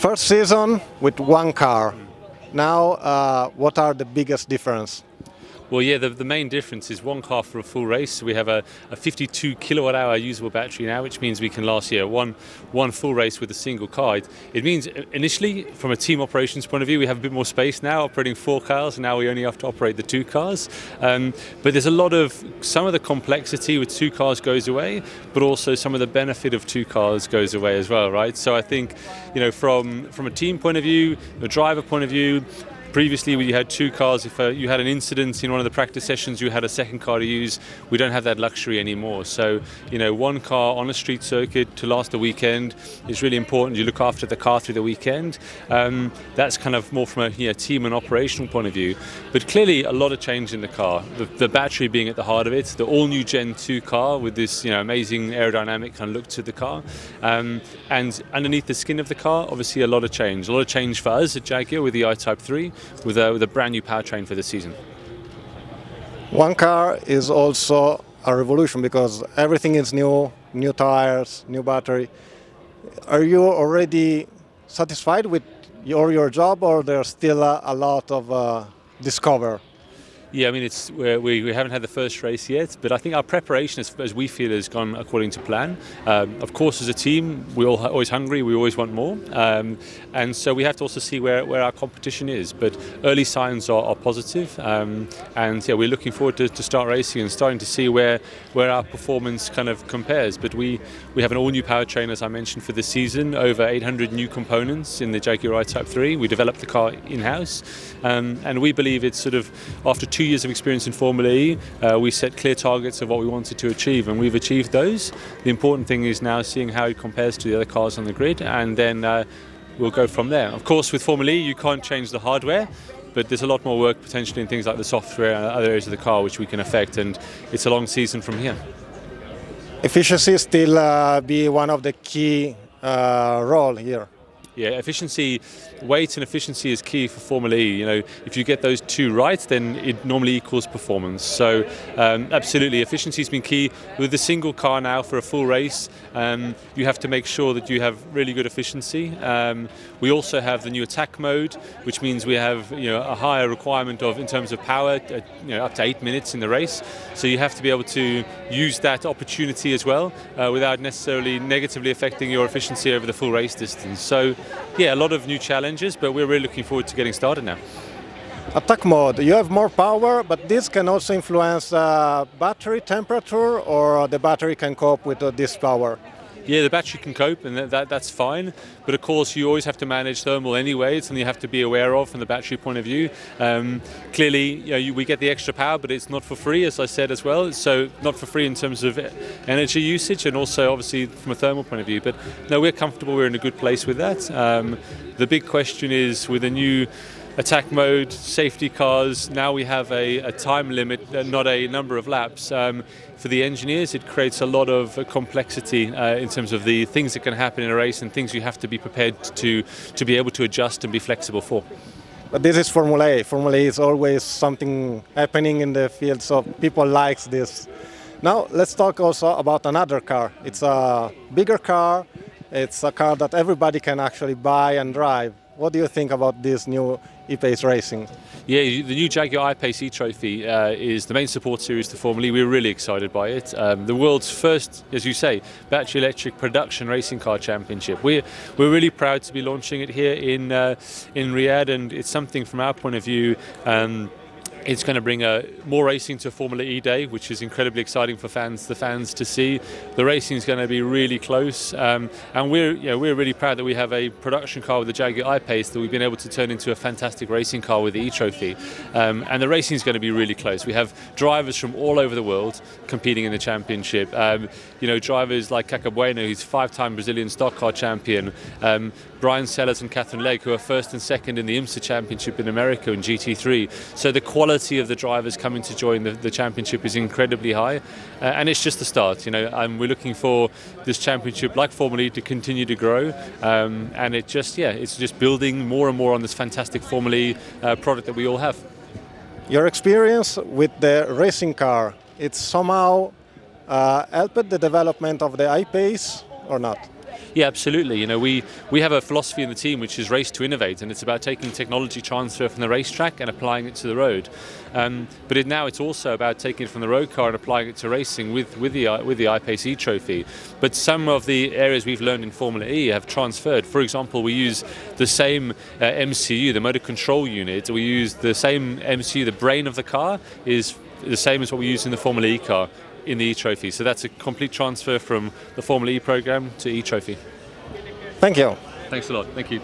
First season with one car. Now, what are the biggest difference? Well, yeah, the main difference is one car for a full race. So we have a 52 kilowatt hour usable battery now, which means we can last one full race with a single car. It means initially, from a team operations point of view, we have a bit more space now, operating 4 cars. Now we only have to operate the 2 cars. But there's some of the complexity with 2 cars goes away, but also some of the benefit of 2 cars goes away as well, right? So I think, from a team point of view, a driver point of view, previously, when you had 2 cars, if you had an incident in one of the practice sessions, you had a second car to use. We don't have that luxury anymore. So, one car on a street circuit to last the weekend is really important. You look after the car through the weekend. That's kind of more from a team and operational point of view. But clearly, a lot of change in the car. The battery being at the heart of it. The all-new Gen 2 car with this amazing aerodynamic kind of look to the car. And underneath the skin of the car, obviously a lot of change. A lot of change for us at Jaguar with the I-Type 3. With a brand new powertrain for the season. One car is also a revolution because everything is new tires, new battery. Are you already satisfied with your job, or there's still a lot of discover? Yeah, I mean, we haven't had the first race yet, but I think our preparation, as we feel, has gone according to plan. Of course, as a team, we're always hungry, we always want more. And so we have to also see where our competition is. But early signs are positive. And yeah, we're looking forward to start racing and starting to see where our performance kind of compares. But we have an all-new powertrain, as I mentioned, for this season, over 800 new components in the Jaguar I-Type 3. We developed the car in-house. And we believe it's sort of, after 2 years of experience in Formula E, we set clear targets of what we wanted to achieve, and we've achieved those. The important thing is now seeing how it compares to the other cars on the grid, and then we'll go from there. Of course, with Formula E, you can't change the hardware, but there's a lot more work potentially in things like the software and other areas of the car which we can affect, and it's a long season from here. Efficiency still be one of the key role here. Yeah, efficiency, weight and efficiency is key for Formula E. If you get those 2 right, then it normally equals performance. So absolutely, efficiency has been key. With the single car now for a full race, you have to make sure that you have really good efficiency. We also have the new attack mode, which means we have a higher requirement in terms of power, up to 8 minutes in the race. So you have to be able to use that opportunity as well, without necessarily negatively affecting your efficiency over the full race distance. So yeah, a lot of new challenges, but we're really looking forward to getting started now. Attack mode, you have more power, but this can also influence battery temperature, or the battery can cope with this power? Yeah, the battery can cope, and that's fine. But of course, you always have to manage thermal anyway. It's something you have to be aware of from the battery point of view. Clearly, we get the extra power, but it's not for free, as I said as well. So not for free in terms of energy usage, and also obviously from a thermal point of view. But no, we're comfortable. We're in a good place with that. The big question is, with a new attack mode, safety cars, now we have a time limit, not a number of laps. For the engineers, it creates a lot of complexity in terms of the things that can happen in a race and things you have to be prepared to be able to adjust and be flexible for. But this is Formula E. Formula E is always something happening in the field, so people like this. Now let's talk also about another car. It's a bigger car. It's a car that everybody can actually buy and drive. What do you think about this new ePace racing? Yeah, the new Jaguar I-PACE eTROPHY is the main support series to Formula E. We're really excited by it. The world's first, as you say, battery electric production racing car championship. We're really proud to be launching it here in Riyadh, and it's something from our point of view. It's going to bring more racing to Formula E Day, which is incredibly exciting for the fans to see. The racing is going to be really close, and we're really proud that we have a production car with the Jaguar I-PACE that we've been able to turn into a fantastic racing car with the eTROPHY. And the racing is going to be really close. We have drivers from all over the world competing in the championship. Drivers like Cacabueno, who's 5-time Brazilian stock car champion. Brian Sellers and Catherine Legge, who are 1st and 2nd in the IMSA Championship in America in GT3. So the quality of the drivers coming to join the championship is incredibly high, and it's just the start. We're looking for this championship, like Formula E, to continue to grow, and it's just building more and more on this fantastic Formula E product that we all have. Your experience with the racing car, it's somehow helped the development of the I-PACE or not? Yeah, absolutely. You know, we have a philosophy in the team which is race to innovate, and it's about taking technology transfer from the racetrack and applying it to the road. But now it's also about taking it from the road car and applying it to racing with the I-PACE eTROPHY. But some of the areas we've learned in Formula E have transferred. For example, we use the same MCU, the motor control unit. We use the same MCU. The brain of the car is the same as what we use in the Formula E car in the eTROPHY. So that's a complete transfer from the Formula E program to eTROPHY. Thank you. Thanks a lot. Thank you.